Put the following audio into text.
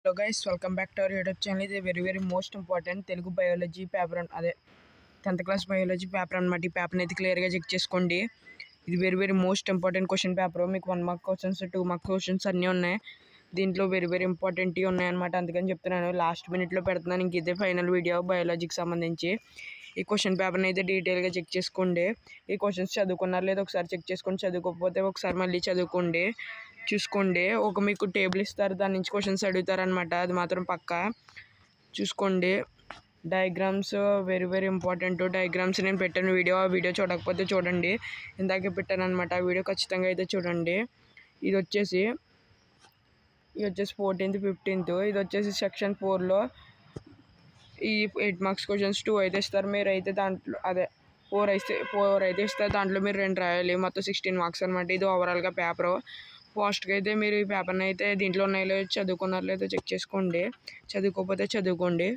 Hello guys, welcome back to our YouTube channel. ఇది very most important Telugu biology paper అదే 10th class biology paper అనమాట. ఈ పేపర్ని అయితే క్లియర్గా చెక్ చేసుకోండి. ఇది very most important question paper. మీకు 1 మార్క్ క్వశ్చన్స్ 2 మార్క్ క్వశ్చన్స్ అన్నీ ఉన్నాయి. దీంట్లో వెరీ ఇంపార్టెంట్ ఉన్నాయన్నమాట. అందుకని చెప్తున్నాను, లాస్ట్ మినిట్లో పెడుతున్నాను. ఇంక ఇదే ఫైనల్ వీడియో బయాలజీకి సంబంధించి. ఈ క్వశ్చన్ పేపర్ని అయితే డీటెయిల్గా చెక్ చేసుకోండి. ఈ క్వశ్చన్స్ చదువుకున్నారు లేదా ఒకసారి చెక్ చేసుకొని, చదువుకోకపోతే ఒకసారి మళ్ళీ చదువుకోండి, చూసుకోండి. ఒక మీకు టేబుల్ ఇస్తారు, దాని నుంచి క్వశ్చన్స్ అడుగుతారనమాట. అది మాత్రం పక్కా చూసుకోండి. Diagrams very important. డయాగ్రామ్స్ నేను పెట్టాను వీడియో. ఆ వీడియో చూడకపోతే చూడండి, ఇందాకే పెట్టాను అనమాట. ఆ వీడియో ఖచ్చితంగా అయితే చూడండి. ఇది వచ్చేసి 14th 15th. ఇది వచ్చేసి సెక్షన్ 4లో ఈ 8 మార్క్స్ క్వశ్చన్స్ 2 అయితే ఇస్తారు. మీరు అయితే దాంట్లో అదే 4 అయితే ఇస్తారు. దాంట్లో మీరు 2 రాయాలి. మొత్తం 16 మార్క్స్ అనమాట. ఇది ఓవరాల్గా పేపరు. ఫాస్ట్గా అయితే మీరు ఈ పేపర్ని అయితే దీంట్లో ఉన్నాయో లేదో చదువుకున్నారో లేదో చెక్ చేసుకోండి, చదువుకోకపోతే చదువుకోండి.